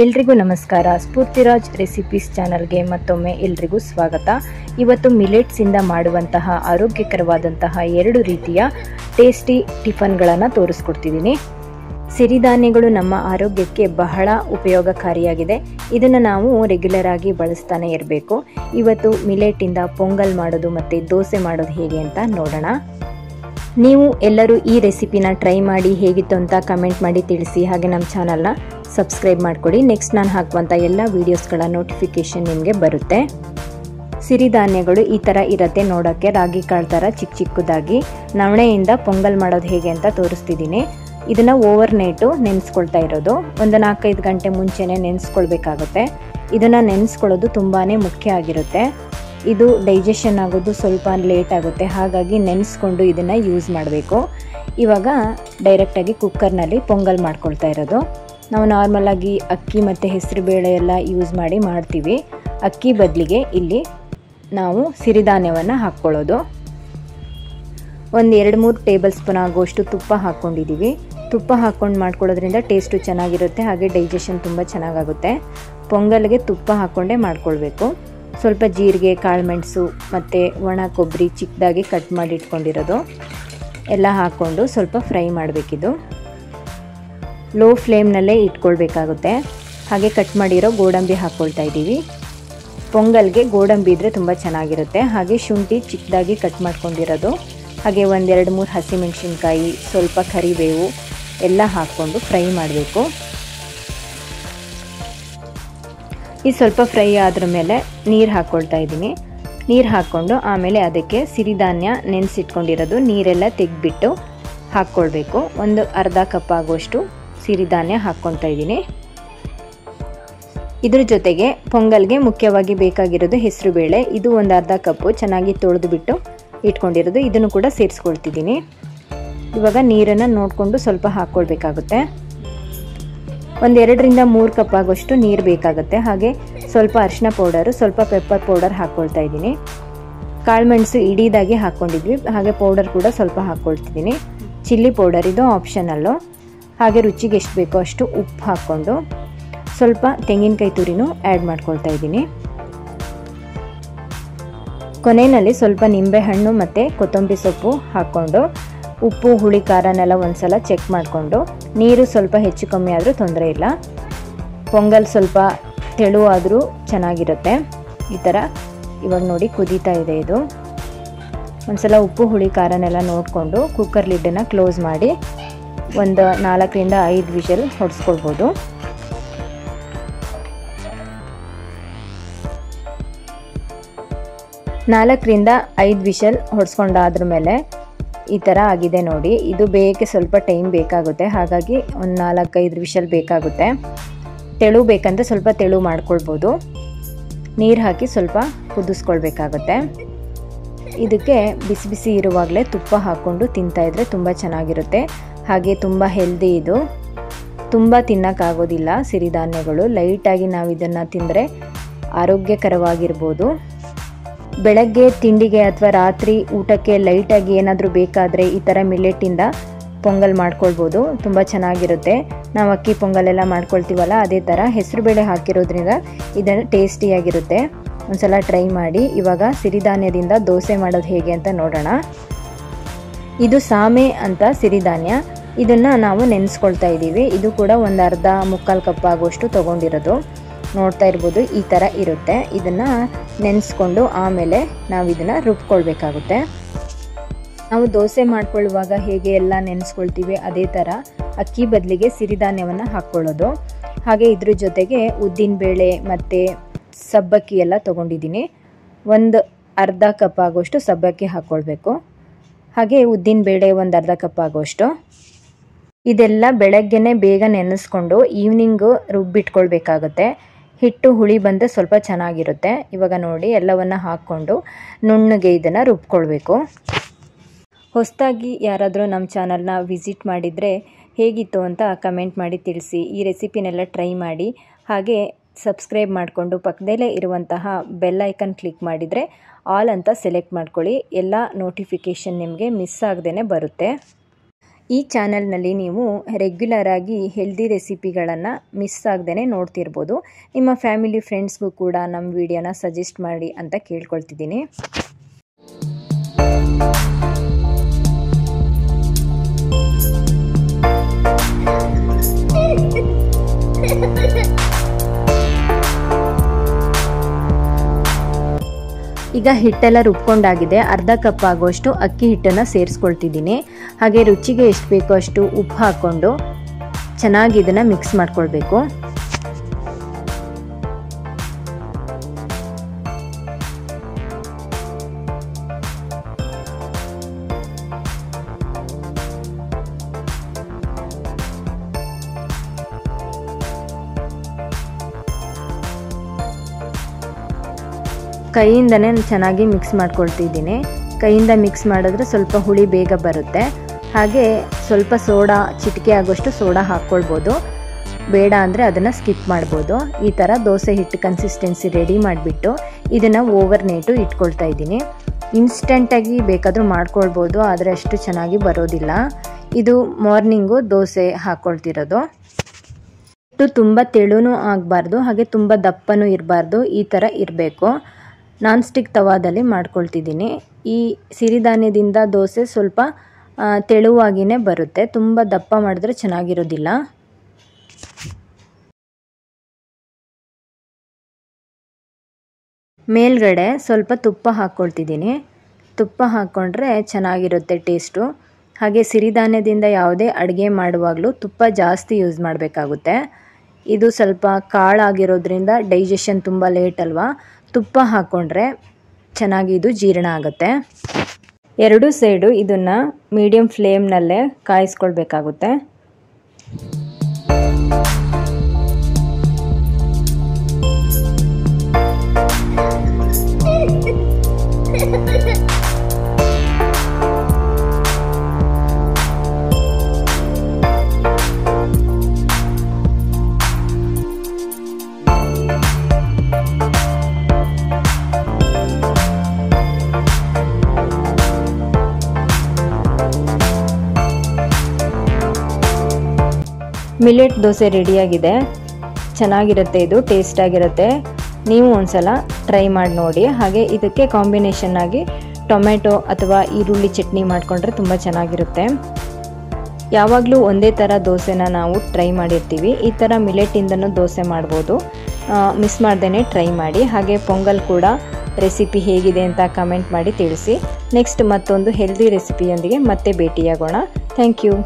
ಎಲ್ರಿಗೂ ನಮಸ್ಕಾರ. ಸ್ಫೂರ್ತಿರಾಜ್ ರೆಸಿಪೀಸ್ ಚಾನಲ್ಗೆ ಮತ್ತೊಮ್ಮೆ ಎಲ್ರಿಗೂ ಸ್ವಾಗತ. ಇವತ್ತು ಮಿಲೆಟ್ಸಿಂದ ಮಾಡುವಂತಹ ಆರೋಗ್ಯಕರವಾದಂತಹ 2 ರೀತಿಯ ಟೇಸ್ಟಿ ಟಿಫನ್ಗಳನ್ನು ತೋರಿಸ್ಕೊಡ್ತಿದ್ದೀನಿ. ಸಿರಿಧಾನ್ಯಗಳು ನಮ್ಮ ಆರೋಗ್ಯಕ್ಕೆ ಬಹಳ ಉಪಯೋಗಕಾರಿಯಾಗಿದೆ. ಇದನ್ನು ನಾವು ರೆಗ್ಯುಲರ್ ಆಗಿ ಬಳಸ್ತಾನೆ ಇರಬೇಕು. ಇವತ್ತು ಮಿಲೆಟಿಂದ ಪೊಂಗಲ್ ಮಾಡೋದು ಮತ್ತು ದೋಸೆ ಮಾಡೋದು ಹೇಗೆ ಅಂತ ನೋಡೋಣ. ನೀವು ಎಲ್ಲರೂ ಈ ರೆಸಿಪಿನ ಟ್ರೈ ಮಾಡಿ ಹೇಗಿತ್ತು ಅಂತ ಕಮೆಂಟ್ ಮಾಡಿ ತಿಳಿಸಿ. ಹಾಗೆ ನಮ್ಮ ಚಾನಲ್ನ ಸಬ್ಸ್ಕ್ರೈಬ್ ಮಾಡಿಕೊಡಿ. ನೆಕ್ಸ್ಟ್ ನಾನು ಹಾಕುವಂಥ ಎಲ್ಲ ವೀಡಿಯೋಸ್ಗಳ ನೋಟಿಫಿಕೇಷನ್ ನಿಮಗೆ ಬರುತ್ತೆ. ಸಿರಿಧಾನ್ಯಗಳು ಈ ಥರ ಇರುತ್ತೆ ನೋಡೋಕ್ಕೆ, ರಾಗಿ ಕಾಳು ಥರ ಚಿಕ್ಕ ಚಿಕ್ಕದಾಗಿ. ನವಣೆಯಿಂದ ಪೊಂಗಲ್ ಮಾಡೋದು ಹೇಗೆ ಅಂತ ತೋರಿಸ್ತಿದ್ದೀನಿ. ಇದನ್ನು ಓವರ್ ನೈಟು ನೆನೆಸ್ಕೊಳ್ತಾ ಇರೋದು. ಒಂದು 4-5 ಗಂಟೆ ಮುಂಚೆನೇ ನೆನೆಸ್ಕೊಳ್ಬೇಕಾಗುತ್ತೆ. ಇದನ್ನು ನೆನೆಸ್ಕೊಳ್ಳೋದು ತುಂಬಾ ಮುಖ್ಯ ಆಗಿರುತ್ತೆ. ಇದು ಡೈಜೆಷನ್ ಆಗೋದು ಸ್ವಲ್ಪ ಲೇಟ್ ಆಗುತ್ತೆ, ಹಾಗಾಗಿ ನೆನೆಸ್ಕೊಂಡು ಇದನ್ನು ಯೂಸ್ ಮಾಡಬೇಕು. ಇವಾಗ ಡೈರೆಕ್ಟಾಗಿ ಕುಕ್ಕರ್ನಲ್ಲಿ ಪೊಂಗಲ್ ಮಾಡ್ಕೊಳ್ತಾ ಇರೋದು. ನಾವು ನಾರ್ಮಲಾಗಿ ಅಕ್ಕಿ ಮತ್ತು ಹೆಸರು ಬೇಳೆ ಎಲ್ಲ ಯೂಸ್ ಮಾಡಿ ಮಾಡ್ತೀವಿ. ಅಕ್ಕಿ ಬದಲಿಗೆ ಇಲ್ಲಿ ನಾವು ಸಿರಿಧಾನ್ಯವನ್ನು ಹಾಕ್ಕೊಳ್ಳೋದು. ಒಂದು 2-3 ಟೇಬಲ್ ಸ್ಪೂನ್ ಆಗುವಷ್ಟು ತುಪ್ಪ ಹಾಕ್ಕೊಂಡಿದ್ದೀವಿ. ತುಪ್ಪ ಹಾಕ್ಕೊಂಡು ಮಾಡ್ಕೊಳ್ಳೋದ್ರಿಂದ ಟೇಸ್ಟು ಚೆನ್ನಾಗಿರುತ್ತೆ, ಹಾಗೆ ಡೈಜೆಷನ್ ತುಂಬ ಚೆನ್ನಾಗಾಗುತ್ತೆ. ಪೊಂಗಲ್ಗೆ ತುಪ್ಪ ಹಾಕ್ಕೊಂಡೇ ಮಾಡ್ಕೊಳ್ಬೇಕು. ಸ್ವಲ್ಪ ಜೀರಿಗೆ, ಕಾಳುಮೆಣಸು ಮತ್ತು ಒಣ ಕೊಬ್ಬರಿ ಚಿಕ್ಕದಾಗಿ ಕಟ್ ಮಾಡಿ ಇಟ್ಕೊಂಡಿರೋದು ಎಲ್ಲ ಹಾಕ್ಕೊಂಡು ಸ್ವಲ್ಪ ಫ್ರೈ ಮಾಡಬೇಕಿದು. ಲೋ ಫ್ಲೇಮ್ನಲ್ಲೇ ಇಟ್ಕೊಳ್ಬೇಕಾಗುತ್ತೆ. ಹಾಗೆ ಕಟ್ ಮಾಡಿರೋ ಗೋಡಂಬಿ ಹಾಕ್ಕೊಳ್ತಾ ಇದ್ದೀವಿ. ಪೊಂಗಲ್ಗೆ ಗೋಡಂಬಿ ಇದ್ದರೆ ತುಂಬ ಚೆನ್ನಾಗಿರುತ್ತೆ. ಹಾಗೆ ಶುಂಠಿ ಚಿಕ್ಕದಾಗಿ ಕಟ್ ಮಾಡ್ಕೊಂಡಿರೋದು, ಹಾಗೆ 1-2-3 ಹಸಿಮೆಣಸಿನ್ಕಾಯಿ, ಸ್ವಲ್ಪ ಕರಿಬೇವು ಎಲ್ಲ ಹಾಕ್ಕೊಂಡು ಫ್ರೈ ಮಾಡಬೇಕು. ಈ ಸ್ವಲ್ಪ ಫ್ರೈ ಆದ್ರ ಮೇಲೆ ನೀರು ಹಾಕ್ಕೊಳ್ತಾ ಇದ್ದೀನಿ. ನೀರು ಹಾಕ್ಕೊಂಡು ಆಮೇಲೆ ಅದಕ್ಕೆ ಸಿರಿಧಾನ್ಯ ನೆನೆಸಿಟ್ಕೊಂಡಿರೋದು ನೀರೆಲ್ಲ ತೆಗೆದ್ಬಿಟ್ಟು ಹಾಕ್ಕೊಳ್ಬೇಕು. ಒಂದು ಅರ್ಧ ಕಪ್ ಆಗುವಷ್ಟು ಸಿರಿಧಾನ್ಯ ಹಾಕ್ಕೊಳ್ತಾ ಇದ್ದೀನಿ. ಇದ್ರ ಜೊತೆಗೆ ಪೊಂಗಲ್ಗೆ ಮುಖ್ಯವಾಗಿ ಬೇಕಾಗಿರೋದು ಹೆಸರು ಬೇಳೆ. ಇದು ಒಂದು ಅರ್ಧ ಕಪ್ಪು ಚೆನ್ನಾಗಿ ತೊಳೆದುಬಿಟ್ಟು ಇಟ್ಕೊಂಡಿರೋದು, ಇದನ್ನು ಕೂಡ ಸೇರಿಸ್ಕೊಳ್ತಿದ್ದೀನಿ. ಇವಾಗ ನೀರನ್ನು ನೋಡಿಕೊಂಡು ಸ್ವಲ್ಪ ಹಾಕ್ಕೊಳ್ಬೇಕಾಗುತ್ತೆ. ಒಂದು 2-3 ಕಪ್ ಆಗೋಷ್ಟು ನೀರು ಬೇಕಾಗುತ್ತೆ. ಹಾಗೆ ಸ್ವಲ್ಪ ಅರಿಶಿನ ಪೌಡರು, ಸ್ವಲ್ಪ ಪೆಪ್ಪರ್ ಪೌಡರ್ ಹಾಕ್ಕೊಳ್ತಾ ಇದ್ದೀನಿ. ಕಾಳುಮೆಣಸು ಇಡೀದಾಗಿ ಹಾಕ್ಕೊಂಡಿದ್ವಿ, ಹಾಗೆ ಪೌಡರ್ ಕೂಡ ಸ್ವಲ್ಪ ಹಾಕ್ಕೊಳ್ತಿದ್ದೀನಿ. ಚಿಲ್ಲಿ ಪೌಡರ್ ಇದು ಆಪ್ಷನಲ್ಲು. ಹಾಗೆ ರುಚಿಗೆ ಎಷ್ಟು ಬೇಕೋ ಅಷ್ಟು ಉಪ್ಪು ಹಾಕ್ಕೊಂಡು ಸ್ವಲ್ಪ ತೆಂಗಿನಕಾಯಿ ತುರಿನೂ ಆ್ಯಡ್ ಮಾಡ್ಕೊಳ್ತಾ ಇದ್ದೀನಿ. ಕೊನೆಯಲ್ಲಿ ಸ್ವಲ್ಪ ನಿಂಬೆಹಣ್ಣು ಮತ್ತು ಕೊತ್ತಂಬರಿ ಸೊಪ್ಪು ಹಾಕ್ಕೊಂಡು ಉಪ್ಪು ಹುಳಿ ಖಾರನೆಲ್ಲ ಒಂದ್ಸಲ ಚೆಕ್ ಮಾಡಿಕೊಂಡು, ನೀರು ಸ್ವಲ್ಪ ಹೆಚ್ಚು ಕಮ್ಮಿ ಆದರೂ ತೊಂದರೆ ಇಲ್ಲ. ಪೊಂಗಲ್ ಸ್ವಲ್ಪ ತೆಳುವಾದರೂ ಚೆನ್ನಾಗಿರುತ್ತೆ. ಈ ಥರ ಇವಾಗ ನೋಡಿ ಕುದೀತಾ ಇದೆ ಇದು. ಒಂದ್ಸಲ ಉಪ್ಪು ಹುಳಿ ಖಾರನೆಲ್ಲ ನೋಡಿಕೊಂಡು ಕುಕ್ಕರ್ ಲಿಡ್ಡನ್ನು ಕ್ಲೋಸ್ ಮಾಡಿ ಒಂದು 4-5 ವಿಷಲ್ ಹೊಡೆಸ್ಕೊಳ್ಬೋದು. ನಾಲ್ಕರಿಂದ 5 ವಿಷಲ್ ಹೊಡೆಸ್ಕೊಂಡಾದ್ರ ಮೇಲೆ ಈ ಥರ ಆಗಿದೆ ನೋಡಿ. ಇದು ಬೇಯಕ್ಕೆ ಸ್ವಲ್ಪ ಟೈಮ್ ಬೇಕಾಗುತ್ತೆ, ಹಾಗಾಗಿ ಒಂದು 4-5 ವಿಷಲ್ ಬೇಕಾಗುತ್ತೆ. ತೆಳು ಬೇಕಂದ್ರೆ ಸ್ವಲ್ಪ ತೆಳು ಮಾಡ್ಕೊಳ್ಬೋದು. ನೀರು ಹಾಕಿ ಸ್ವಲ್ಪ ಕುದಿಸ್ಕೊಳ್ಬೇಕಾಗುತ್ತೆ. ಇದಕ್ಕೆ ಬಿಸಿ ಬಿಸಿ ಇರುವಾಗಲೇ ತುಪ್ಪ ಹಾಕ್ಕೊಂಡು ತಿಂತಾಯಿದ್ರೆ ತುಂಬ ಚೆನ್ನಾಗಿರುತ್ತೆ. ಹಾಗೆ ತುಂಬ ಹೆಲ್ದಿ ಇದು. ತುಂಬ ತಿನ್ನೋಕ್ಕಾಗೋದಿಲ್ಲ ಸಿರಿಧಾನ್ಯಗಳು. ಲೈಟಾಗಿ ನಾವು ಇದನ್ನು ತಿಂದರೆ ಆರೋಗ್ಯಕರವಾಗಿರ್ಬೋದು. ಬೆಳಗ್ಗೆ ತಿಂಡಿಗೆ ಅಥವಾ ರಾತ್ರಿ ಊಟಕ್ಕೆ ಲೈಟಾಗಿ ಏನಾದರೂ ಬೇಕಾದರೆ ಈ ಥರ ಮಿಲೆಟ್ಟಿಂದ ಪೊಂಗಲ್ ಮಾಡ್ಕೊಳ್ಬೋದು. ತುಂಬ ಚೆನ್ನಾಗಿರುತ್ತೆ. ನಾವು ಅಕ್ಕಿ ಪೊಂಗಲೆಲ್ಲ ಮಾಡ್ಕೊಳ್ತೀವಲ್ಲ, ಅದೇ ಥರ ಹೆಸರುಬೇಳೆ ಹಾಕಿರೋದ್ರಿಂದ ಇದನ್ನು ಟೇಸ್ಟಿಯಾಗಿರುತ್ತೆ. ಒಂದ್ಸಲ ಟ್ರೈ ಮಾಡಿ. ಇವಾಗ ಸಿರಿಧಾನ್ಯದಿಂದ ದೋಸೆ ಮಾಡೋದು ಹೇಗೆ ಅಂತ ನೋಡೋಣ. ಇದು ಸಾಮೆ ಅಂತ ಸಿರಿಧಾನ್ಯ. ಇದನ್ನು ನಾವು ನೆನೆಸ್ಕೊಳ್ತಾ ಇದ್ದೀವಿ. ಇದು ಕೂಡ ಒಂದು ಅರ್ಧ-ಮುಕ್ಕಾಲು ಕಪ್ ಆಗುವಷ್ಟು ತೊಗೊಂಡಿರೋದು. ನೋಡ್ತಾ ಇರ್ಬೋದು ಈ ಥರ ಇರುತ್ತೆ. ಇದನ್ನು ನೆನೆಸ್ಕೊಂಡು ಆಮೇಲೆ ನಾವು ಇದನ್ನು ರುಬ್ಕೊಳ್ಬೇಕಾಗುತ್ತೆ. ನಾವು ದೋಸೆ ಮಾಡ್ಕೊಳ್ಳುವಾಗ ಹೇಗೆ ಎಲ್ಲ ನೆನೆಸ್ಕೊಳ್ತೀವಿ ಅದೇ ಥರ ಅಕ್ಕಿ ಬದಲಿಗೆ ಸಿರಿಧಾನ್ಯವನ್ನು ಹಾಕ್ಕೊಳ್ಳೋದು. ಹಾಗೆ ಇದ್ರ ಜೊತೆಗೆ ಉದ್ದಿನಬೇಳೆ ಮತ್ತು ಸಬ್ಬಕ್ಕಿ ಎಲ್ಲ ತೊಗೊಂಡಿದ್ದೀನಿ. ಒಂದು ಅರ್ಧ ಕಪ್ ಆಗುವಷ್ಟು ಸಬ್ಬಕ್ಕಿ ಹಾಕ್ಕೊಳ್ಬೇಕು. ಹಾಗೆ ಉದ್ದಿನಬೇಳೆ ಒಂದು ಅರ್ಧ ಕಪ್ ಆಗುವಷ್ಟು. ಇದೆಲ್ಲ ಬೆಳಗ್ಗೆನೇ ಬೇಗ ನೆನೆಸ್ಕೊಂಡು ಈವ್ನಿಂಗು ರುಬ್ಬಿಟ್ಕೊಳ್ಬೇಕಾಗುತ್ತೆ. ಹಿಟ್ಟು ಹುಳಿ ಬಂದರೆ ಸ್ವಲ್ಪ ಚೆನ್ನಾಗಿರುತ್ತೆ. ಇವಾಗ ನೋಡಿ ಎಲ್ಲವನ್ನು ಹಾಕ್ಕೊಂಡು ನುಣ್ಣಗೆ ಇದನ್ನು ರುಬ್ಕೊಳ್ಬೇಕು. ಹೊಸದಾಗಿ ಯಾರಾದರೂ ನಮ್ಮ ಚಾನಲ್ನ ವಿಸಿಟ್ ಮಾಡಿದರೆ ಹೇಗಿತ್ತು ಅಂತ ಕಮೆಂಟ್ ಮಾಡಿ ತಿಳಿಸಿ. ಈ ರೆಸಿಪಿನೆಲ್ಲ ಟ್ರೈ ಮಾಡಿ. ಹಾಗೆ ಸಬ್ಸ್ಕ್ರೈಬ್ ಮಾಡಿಕೊಂಡು ಪಕ್ಕದಲ್ಲೇ ಇರುವಂತಹ ಬೆಲ್ ಐಕನ್ ಕ್ಲಿಕ್ ಮಾಡಿದರೆ ಆಲ್ ಅಂತ ಸೆಲೆಕ್ಟ್ ಮಾಡ್ಕೊಳ್ಳಿ. ಎಲ್ಲ ನೋಟಿಫಿಕೇಷನ್ ನಿಮಗೆ ಮಿಸ್ ಆಗದೇ ಬರುತ್ತೆ. ಈ ಚಾನಲ್ನಲ್ಲಿ ನೀವು ರೆಗ್ಯುಲರ್ ಆಗಿ ಹೆಲ್ದಿ ರೆಸಿಪಿಗಳನ್ನು ಮಿಸ್ ಆಗದೇ ನೋಡ್ತಿರ್ಬೋದು. ನಿಮ್ಮ ಫ್ಯಾಮಿಲಿ ಫ್ರೆಂಡ್ಸ್ಗೂ ಕೂಡ ನಮ್ಮ ವಿಡಿಯೋನ ಸಜೆಸ್ಟ್ ಮಾಡಿ ಅಂತ ಕೇಳ್ಕೊಳ್ತಿದ್ದೀನಿ. ಈಗ ಹಿಟ್ಟೆಲ್ಲ ರುಬ್ಕೊಂಡಾಗಿದೆ. ಅರ್ಧ ಕಪ್ ಆಗುವಷ್ಟು ಅಕ್ಕಿ ಹಿಟ್ಟನ್ನು ಸೇರಿಸ್ಕೊಳ್ತಿದ್ದೀನಿ. ಹಾಗೆ ರುಚಿಗೆ ಎಷ್ಟು ಬೇಕೋ ಅಷ್ಟು ಉಪ್ಪು ಹಾಕ್ಕೊಂಡು ಚೆನ್ನಾಗಿ ಇದನ್ನು ಮಿಕ್ಸ್ ಮಾಡ್ಕೊಳ್ಬೇಕು. ಕೈಯಿಂದನೇ ಚೆನ್ನಾಗಿ ಮಿಕ್ಸ್ ಮಾಡ್ಕೊಳ್ತಿದ್ದೀನಿ. ಕೈಯಿಂದ ಮಿಕ್ಸ್ ಮಾಡಿದ್ರೆ ಸ್ವಲ್ಪ ಹುಳಿ ಬೇಗ ಬರುತ್ತೆ. ಹಾಗೆ ಸ್ವಲ್ಪ ಸೋಡಾ, ಚಿಟಿಕೆ ಆಗೋಷ್ಟು ಸೋಡಾ ಹಾಕ್ಕೊಳ್ಬೋದು. ಬೇಡ ಅಂದರೆ ಅದನ್ನು ಸ್ಕಿಪ್ ಮಾಡ್ಬೋದು. ಈ ಥರ ದೋಸೆ ಹಿಟ್ಟು ಕನ್ಸಿಸ್ಟೆನ್ಸಿ ರೆಡಿ ಮಾಡಿಬಿಟ್ಟು ಇದನ್ನು ಓವರ್ ನೈಟು ಇಟ್ಕೊಳ್ತಾ ಇದ್ದೀನಿ. ಇನ್ಸ್ಟೆಂಟಾಗಿ ಬೇಕಾದರೂ ಮಾಡ್ಕೊಳ್ಬೋದು, ಆದರೆ ಅಷ್ಟು ಚೆನ್ನಾಗಿ ಬರೋದಿಲ್ಲ. ಇದು ಮಾರ್ನಿಂಗು ದೋಸೆ ಹಾಕ್ಕೊಳ್ತಿರೋದು. ಹಿಟ್ಟು ತುಂಬ ತೆಳುನೂ ಆಗಬಾರ್ದು, ಹಾಗೆ ತುಂಬ ದಪ್ಪನೂ ಇರಬಾರ್ದು. ಈ ಥರ ಇರಬೇಕು. ನಾನ್ ಸ್ಟಿಕ್ ತವಾದಲ್ಲಿ ಮಾಡ್ಕೊಳ್ತಿದ್ದೀನಿ. ಈ ಸಿರಿಧಾನ್ಯದಿಂದ ದೋಸೆ ಸ್ವಲ್ಪ ತೆಳುವಾಗಿಯೇ ಬರುತ್ತೆ. ತುಂಬ ದಪ್ಪ ಮಾಡಿದ್ರೆ ಚೆನ್ನಾಗಿರೋದಿಲ್ಲ. ಮೇಲ್ಗಡೆ ಸ್ವಲ್ಪ ತುಪ್ಪ ಹಾಕ್ಕೊಳ್ತಿದ್ದೀನಿ. ತುಪ್ಪ ಹಾಕ್ಕೊಂಡ್ರೆ ಚೆನ್ನಾಗಿರುತ್ತೆ ಟೇಸ್ಟು. ಹಾಗೆ ಸಿರಿಧಾನ್ಯದಿಂದ ಯಾವುದೇ ಅಡುಗೆ ಮಾಡುವಾಗಲೂ ತುಪ್ಪ ಜಾಸ್ತಿ ಯೂಸ್ ಮಾಡಬೇಕಾಗುತ್ತೆ. ಇದು ಸ್ವಲ್ಪ ಕಾಳಾಗಿರೋದ್ರಿಂದ ಡೈಜೆಷನ್ ತುಂಬ ಲೇಟ್ ಅಲ್ವಾ. ತುಪ್ಪ ಹಾಕ್ಕೊಂಡ್ರೆ ಚೆನ್ನಾಗಿ ಇದು ಜೀರ್ಣ ಆಗುತ್ತೆ. ಎರಡು ಸೈಡು ಇದನ್ನು ಮೀಡಿಯಮ್ ಫ್ಲೇಮ್ನಲ್ಲೇ ಕಾಯಿಸ್ಕೊಳ್ಬೇಕಾಗುತ್ತೆ. ಮಿಲೆಟ್ ದೋಸೆ ರೆಡಿಯಾಗಿದೆ. ಚೆನ್ನಾಗಿರುತ್ತೆ, ಇದು ಟೇಸ್ಟ್ ಆಗಿರುತ್ತೆ. ನೀವು ಒಂದ್ಸಲ ಟ್ರೈ ಮಾಡಿ ನೋಡಿ. ಹಾಗೆ ಇದಕ್ಕೆ ಕಾಂಬಿನೇಷನ್ ಆಗಿ ಟೊಮೆಟೊ ಅಥವಾ ಈರುಳ್ಳಿ ಚಟ್ನಿ ಮಾಡಿಕೊಂಡ್ರೆ ತುಂಬ ಚೆನ್ನಾಗಿರುತ್ತೆ. ಯಾವಾಗಲೂ ಒಂದೇ ಥರ ದೋಸೆನ ನಾವು ಟ್ರೈ ಮಾಡಿರ್ತೀವಿ. ಈ ಥರ ಮಿಲೆಟಿಂದನೂ ದೋಸೆ ಮಾಡ್ಬೋದು. ಮಿಸ್ ಮಾಡ್ದೇ ಟ್ರೈ ಮಾಡಿ. ಹಾಗೆ ಪೊಂಗಲ್ ಕೂಡ ರೆಸಿಪಿ ಹೇಗಿದೆ ಅಂತ ಕಮೆಂಟ್ ಮಾಡಿ ತಿಳಿಸಿ. ನೆಕ್ಸ್ಟ್ ಮತ್ತೊಂದು ಹೆಲ್ದಿ ರೆಸಿಪಿಯೊಂದಿಗೆ ಮತ್ತೆ ಭೇಟಿಯಾಗೋಣ. Thank you.